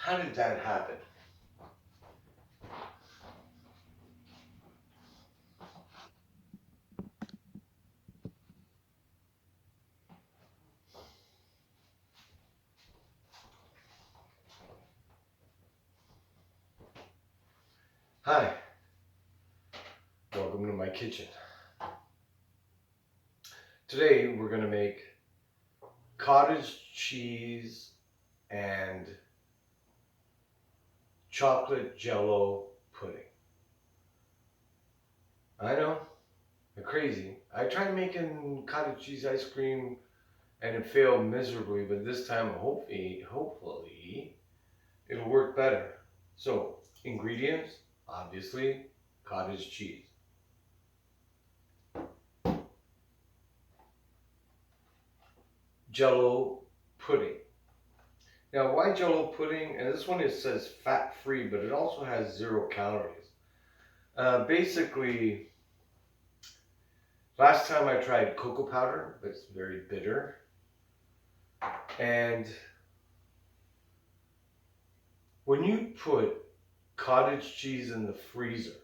How did that happen? Hi, welcome to my kitchen. Today we're going to make cottage cheese and chocolate JELL-O pudding. I know, they're crazy. I tried making cottage cheese ice cream and it failed miserably, but this time hopefully it'll work better. So, ingredients, obviously, cottage cheese. JELL-O pudding. Now, why JELL-O pudding? And this one it says fat-free, but it also has 0 calories. Basically, last time I tried cocoa powder, but it's very bitter. And when you put cottage cheese in the freezer,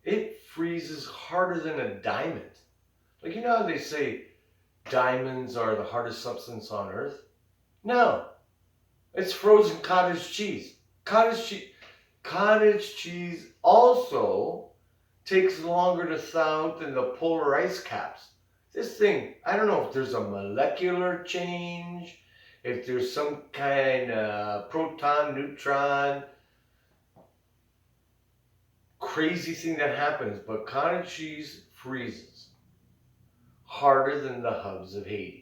it freezes harder than a diamond. Like, you know how they say diamonds are the hardest substance on earth? No, it's frozen cottage cheese. Cottage cheese also takes longer to thaw out than the polar ice caps. This thing, I don't know if there's a molecular change, if there's some kind of proton, neutron, crazy thing that happens, but cottage cheese freezes harder than the hubs of Hades.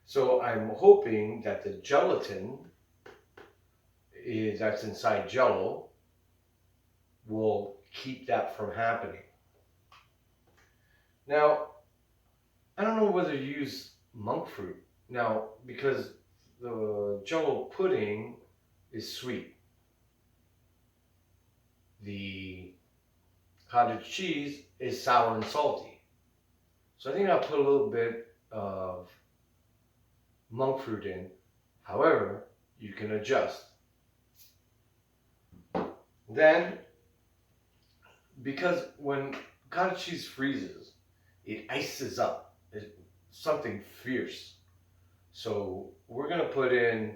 So I'm hoping that the gelatin that's inside JELL-O will keep that from happening. Now, I don't know whether to use monk fruit now because the JELL-O pudding is sweet. The cottage cheese is sour and salty. So I think I'll put a little bit of monk fruit in. However, you can adjust. Then, because when cottage cheese freezes, it ices up. It's something fierce. So we're going to put in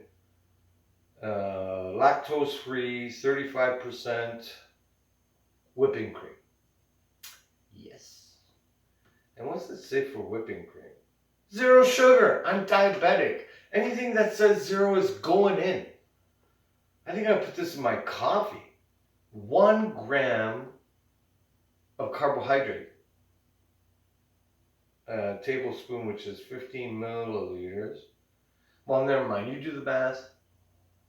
lactose-free, 35% whipping cream. Yes. And what's it say for whipping cream? 0 sugar. I'm diabetic. Anything that says 0 is going in. I think I'll put this in my coffee. 1 gram of carbohydrate. A tablespoon, which is 15 milliliters. Well, never mind. You do the math.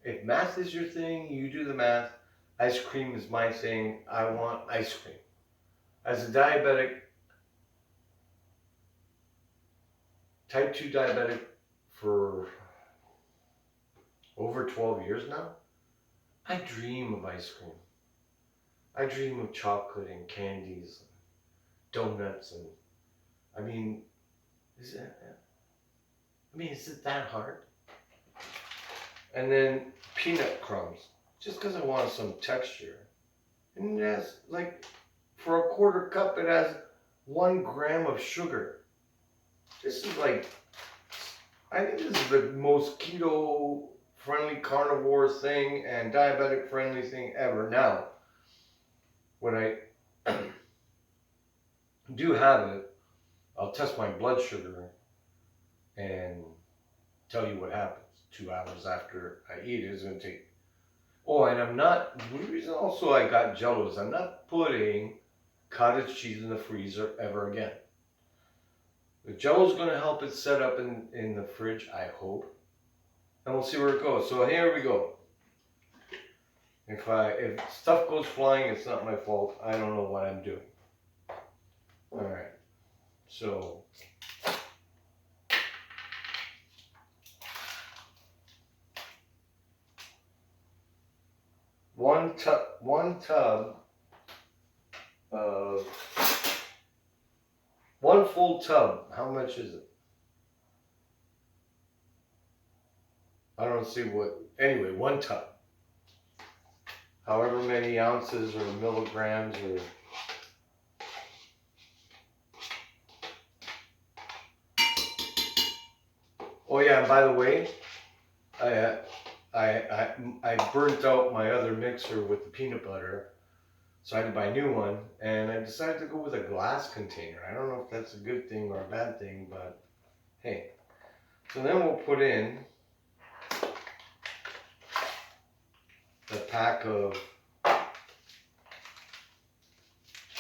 If math is your thing, you do the math. Ice cream is my thing. I want ice cream. As a diabetic, type 2 diabetic for over 12 years now, I dream of ice cream. I dream of chocolate and candies and donuts and is it that hard? And then peanut crumbs, just because I wanted some texture. And it has, like, for a quarter cup, it has 1 gram of sugar. This is like, I think this is the most keto-friendly carnivore thing and diabetic-friendly thing ever. Now, when I do have it, I'll test my blood sugar and tell you what happens 2 hours after I eat it. It's going to take... Oh, and I'm not... The reason also I got JELL-O is I'm not putting cottage cheese in the freezer ever again. The JELL-O is going to help it set up in the fridge, I hope. And we'll see where it goes. So here we go. If stuff goes flying, it's not my fault. I don't know what I'm doing. Alright. So... 1 tub of 1 full tub. How much is it? I don't see what, anyway, 1 cup. However many ounces or milligrams or. Oh yeah, and by the way, I burnt out my other mixer with the peanut butter, so I had to buy a new one, and I decided to go with a glass container. I don't know if that's a good thing or a bad thing, but hey. So then we'll put in the pack of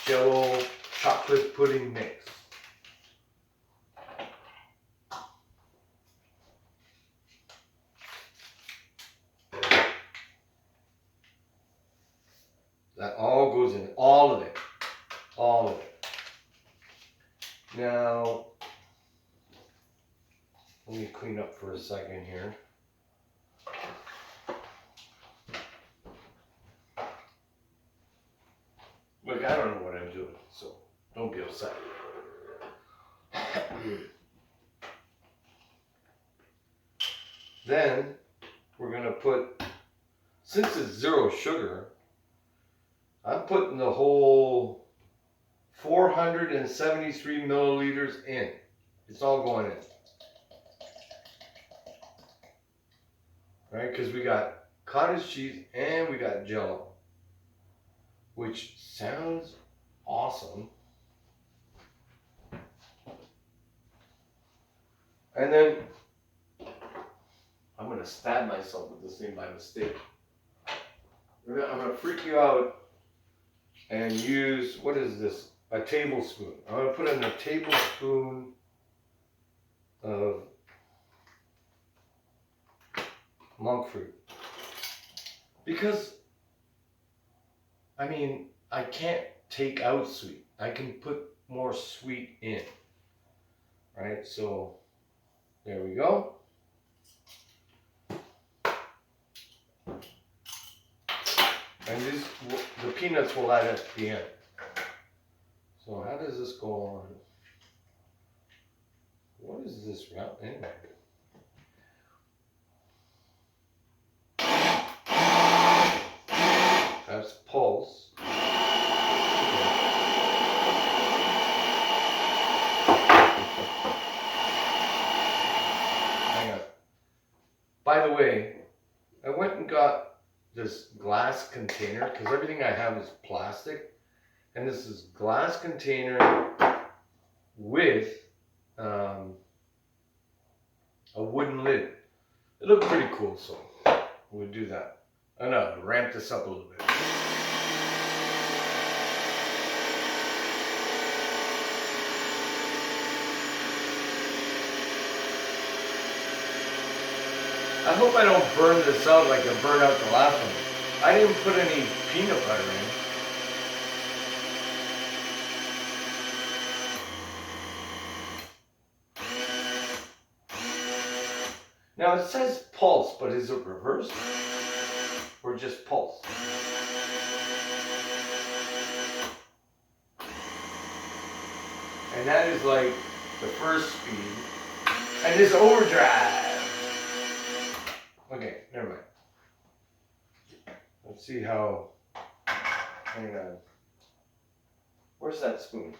JELL-O chocolate pudding mix. That all goes in, all of it, all of it. Now, let me clean up for a second here. Look, I don't know what I'm doing, so don't be upset. Then we're gonna put, since it's 0 sugar, I'm putting the whole 473 milliliters in. It's all going in. Right, because we got cottage cheese and we got JELL-O, which sounds awesome. And then I'm gonna stab myself with this thing by mistake. I'm gonna freak you out and use, what is this? A tablespoon. I'm gonna put in a tablespoon of monk fruit. Because, I mean, I can't take out sweet. I can put more sweet in. Right, so there we go. And the peanuts will add at the end. So how does this go on? What is this route anyway? That's pulse. Hang on. By the way, I went and got this glass container because everything I have is plastic, and this is glass container with a wooden lid. It looked pretty cool, so we'll do that. I'm gonna ramp this up a little bit. I hope I don't burn this out like I burned out the last one. I didn't put any peanut butter in. Now it says pulse, but is it reversed? Or just pulse? And that is like the first speed. And this overdrive. Okay, never mind. Let's see how. Hang on. Where's that spoon?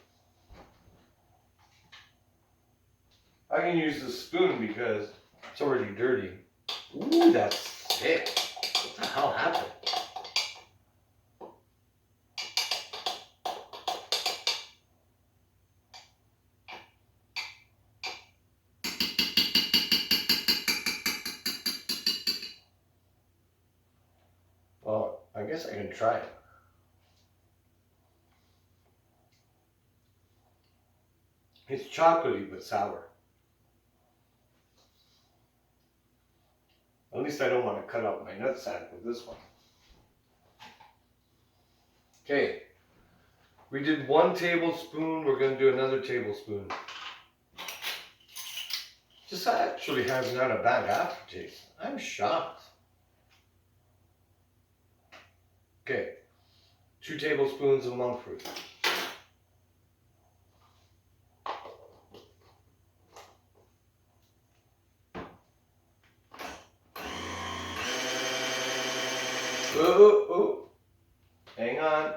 I can use the spoon because it's already dirty. Ooh, that's sick. What the hell happened? Well, I guess I can try it. It's chocolatey but sour. At least I don't want to cut out my nutsack with this one. Okay, we did 1 tablespoon. We're going to do another tablespoon. This actually has not a bad aftertaste. I'm shocked. Okay, 2 tablespoons of monk fruit. Ooh. Hang on.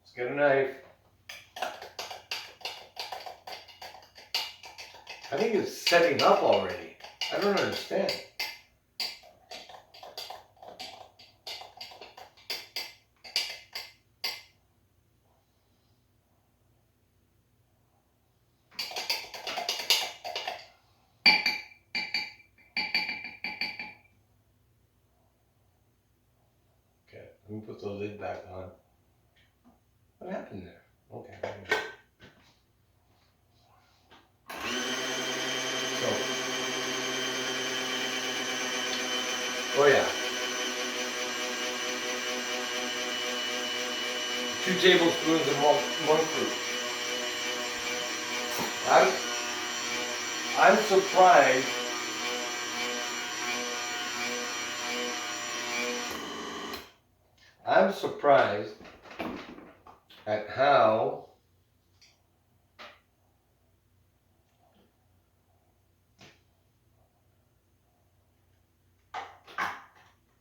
Let's get a knife. I think it's setting up already. I don't understand. Okay, let me put the lid back on. What happened there? Okay. So, oh yeah. 2 tablespoons of monk fruit. I'm surprised. I'm surprised at how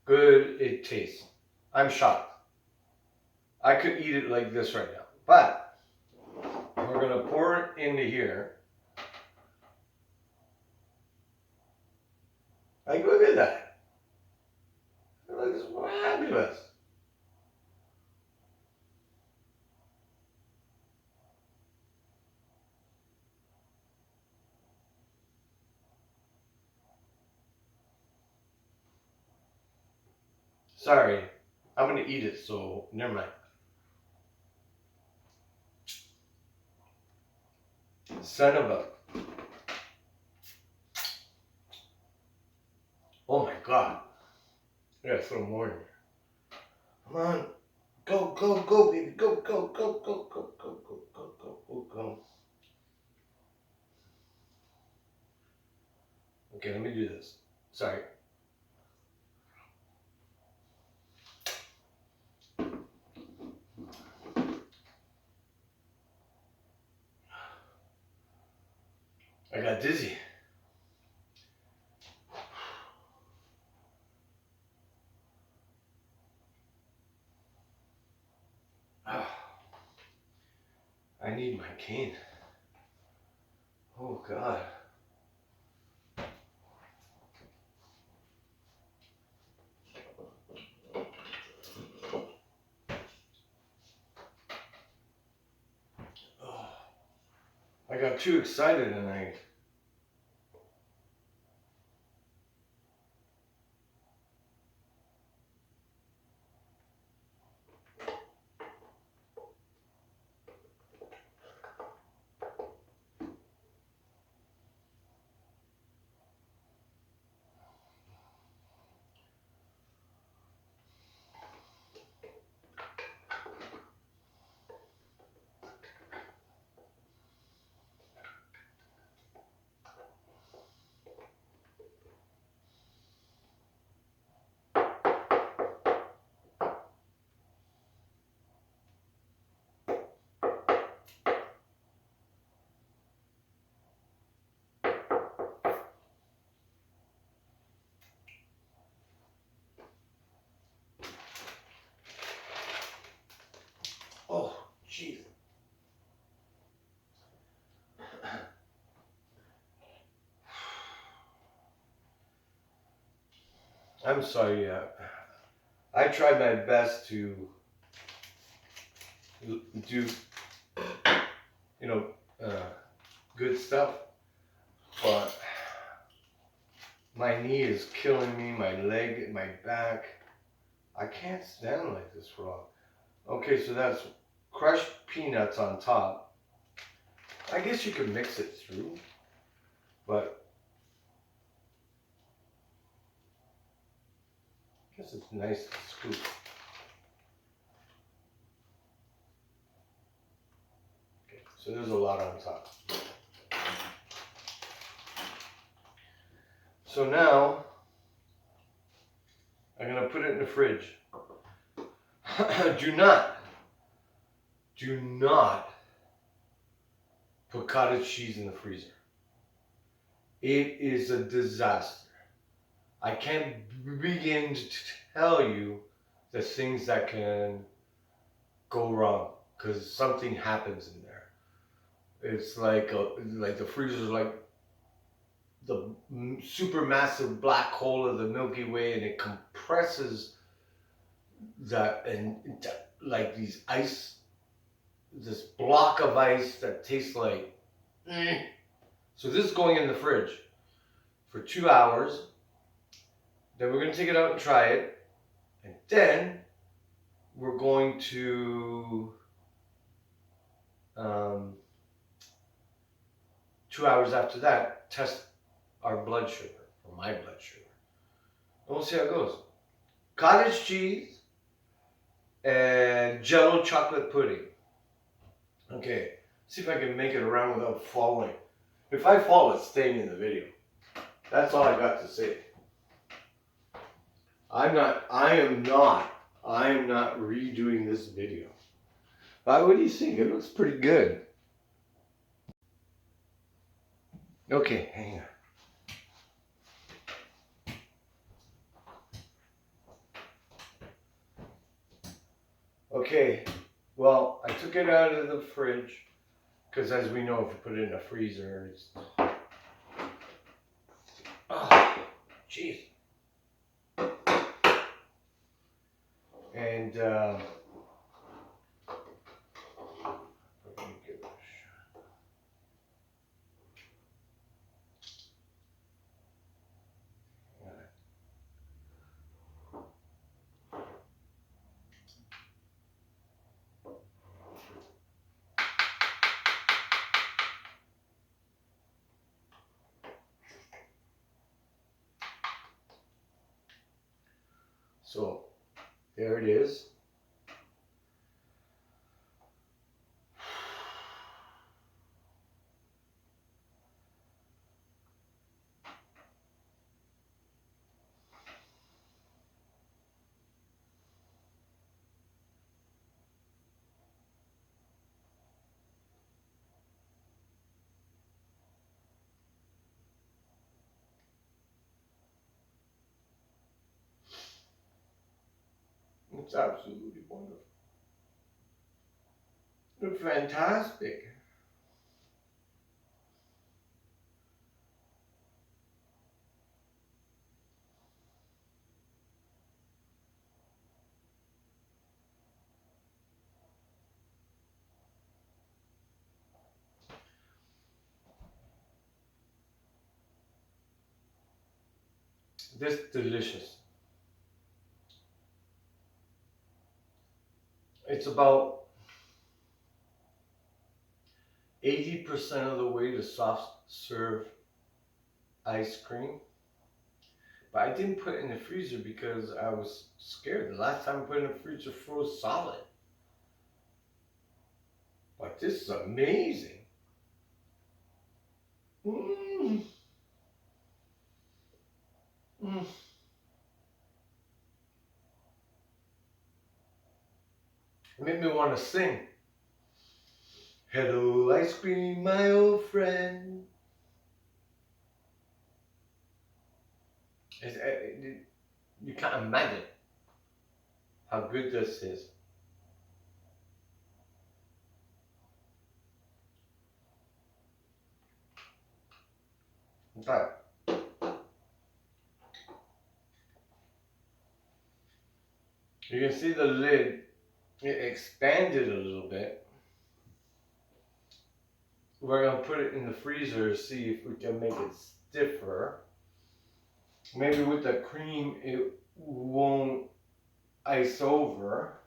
good it tastes. I'm shocked. I could eat it like this right now, but we're gonna pour it into here. Like, look at that. It looks fabulous. Sorry, I'm gonna eat it, so never mind. Son of a... Oh my God. I gotta throw more in here. Come on. Go, baby. Go. Okay, let me do this. Sorry. I got dizzy. I need my cane. Oh God. Oh, I got too excited and I... Oh, jeez. I'm sorry, I tried my best to do, good stuff, but my knee is killing me, my leg, my back. I can't stand like this for long. Okay, so that's crushed peanuts on top. I guess you could mix it through, but I guess it's nice to scoop. Okay, so there's a lot on top. So now, I'm gonna put it in the fridge. Do not put cottage cheese in the freezer. It is a disaster. I can't begin to tell you the things that can go wrong because something happens in there. It's like the freezer is like the super massive black hole of the Milky Way, and it compresses that and like these ice, this block of ice that tastes like. So this is going in the fridge for 2 hours. Then we're gonna take it out and try it, and then we're going to 2 hours after that test our blood sugar, or my blood sugar. And we'll see how it goes. Cottage cheese and JELL-O chocolate pudding. Okay, see if I can make it around without falling. If I fall, it's staying in the video. That's all I got to say. I am not redoing this video. But what do you think? It looks pretty good. Okay, hang on. Okay, well, I took it out of the fridge because, as we know, if you put it in the freezer, it's. Oh, jeez. And let me give it a shot. So there it is. It's absolutely wonderful. It's fantastic. This delicious. It's about 80% of the way to soft serve ice cream. But I didn't put it in the freezer because I was scared. The last time I put it in the freezer, it froze solid. But this is amazing. Mm. Mm. It made me want to sing. Hello, ice cream, my old friend. You can't imagine how good this is. In fact, you can see the lid, it expanded a little bit. We're going to put it in the freezer to see if we can make it stiffer. Maybe with the cream it won't ice over.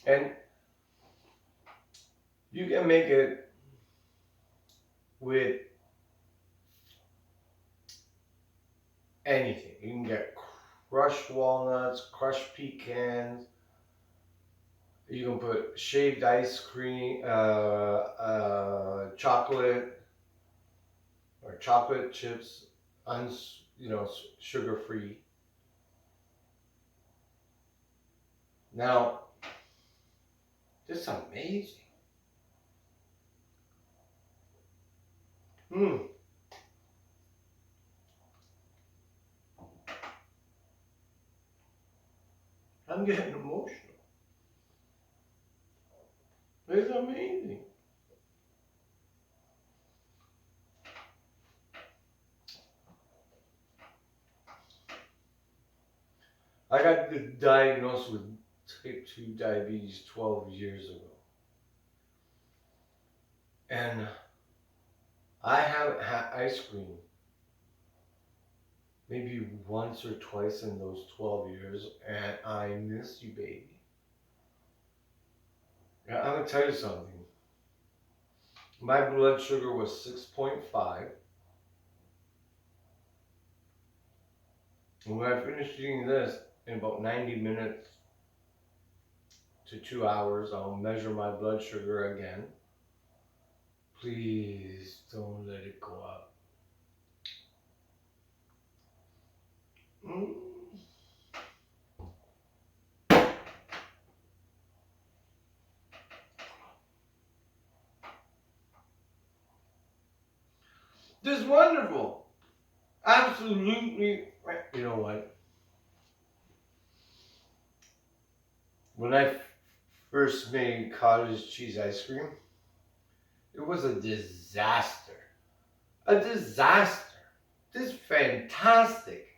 And you can make it with anything. You can get crushed walnuts, crushed pecans. You can put shaved ice cream, chocolate, or chocolate chips, sugar free. Now, this is amazing. I'm getting emotional. It's amazing. I got diagnosed with type 2 diabetes 12 years ago. And I haven't had ice cream maybe once or twice in those 12 years, and I miss you, baby. Now, I'm gonna tell you something. My blood sugar was 6.5. And when I finished eating this, in about 90 minutes to 2 hours, I'll measure my blood sugar again. Please don't let it go up. This is wonderful. Absolutely. You know what? When I first made cottage cheese ice cream, it was a disaster. A disaster. This is fantastic.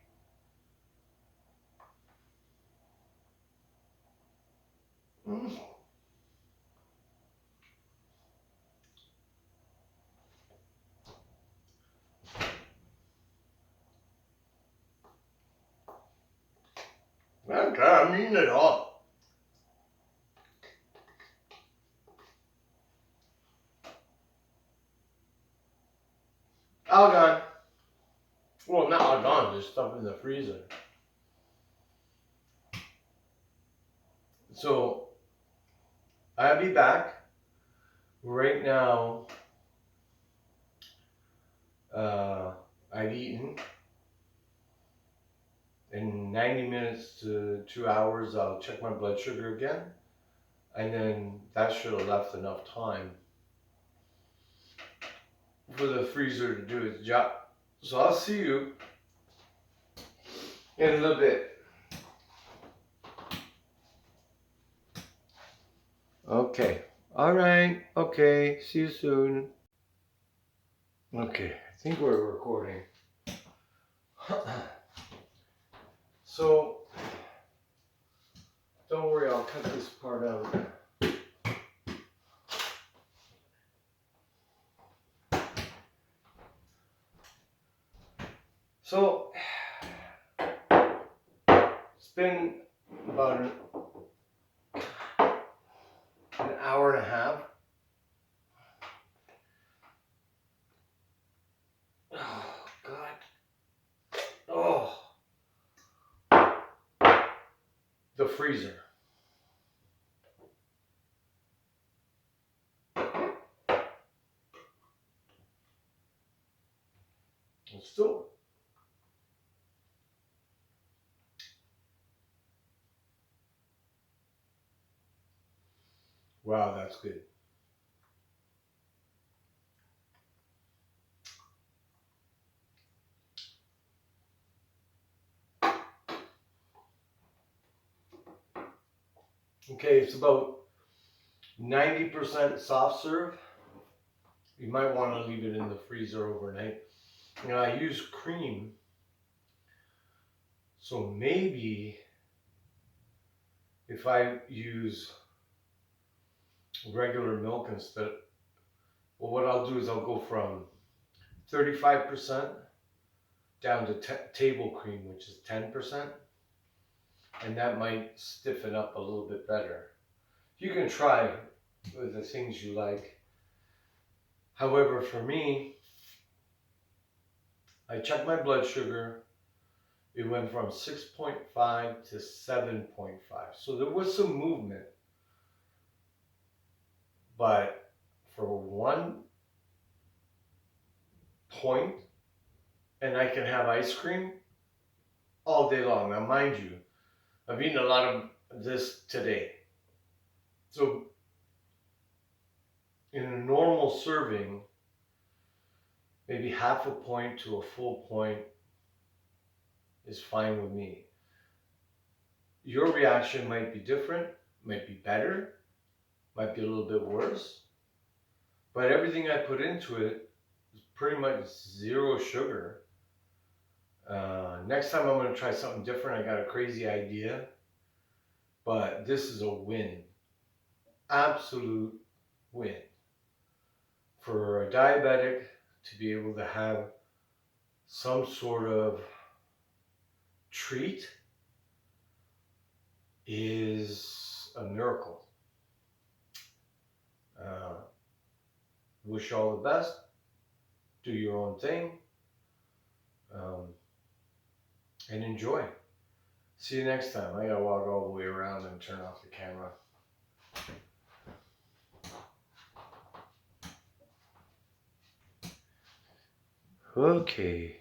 Okay, I'm eating it all. All gone. Well, not all gone. There's stuff in the freezer. So, I'll be back. Right now, I've eaten. In 90 minutes to 2 hours, I'll check my blood sugar again. And then that should have left enough time for the freezer to do its job. So I'll see you in a little bit. Okay. All right. Okay. See you soon. Okay. I think we're recording. So, don't worry. I'll cut this part out. So, it's been about an hour and a half. Oh, God. Oh. The freezer. It's still. Wow, that's good. Okay, it's about 90% soft serve. You might want to leave it in the freezer overnight. Now, I use cream, so maybe if I use regular milk instead, well, what I'll do is I'll go from 35% down to table cream, which is 10%, and that might stiffen up a little bit better. You can try with the things you like. However, for me, I checked my blood sugar. It went from 6.5 to 7.5. So there was some movement. But for 1 point, and I can have ice cream all day long. Now, mind you, I've eaten a lot of this today. So, in a normal serving, maybe half a point to a full point is fine with me. Your reaction might be different, might be better, might be a little bit worse, but everything I put into it is pretty much zero sugar. Next time I'm going to try something different. I got a crazy idea, but this is a win. Absolute win. For a diabetic to be able to have some sort of treat is a miracle. Wish you all the best. Do your own thing. And enjoy. See you next time. I gotta walk all the way around and turn off the camera. Okay.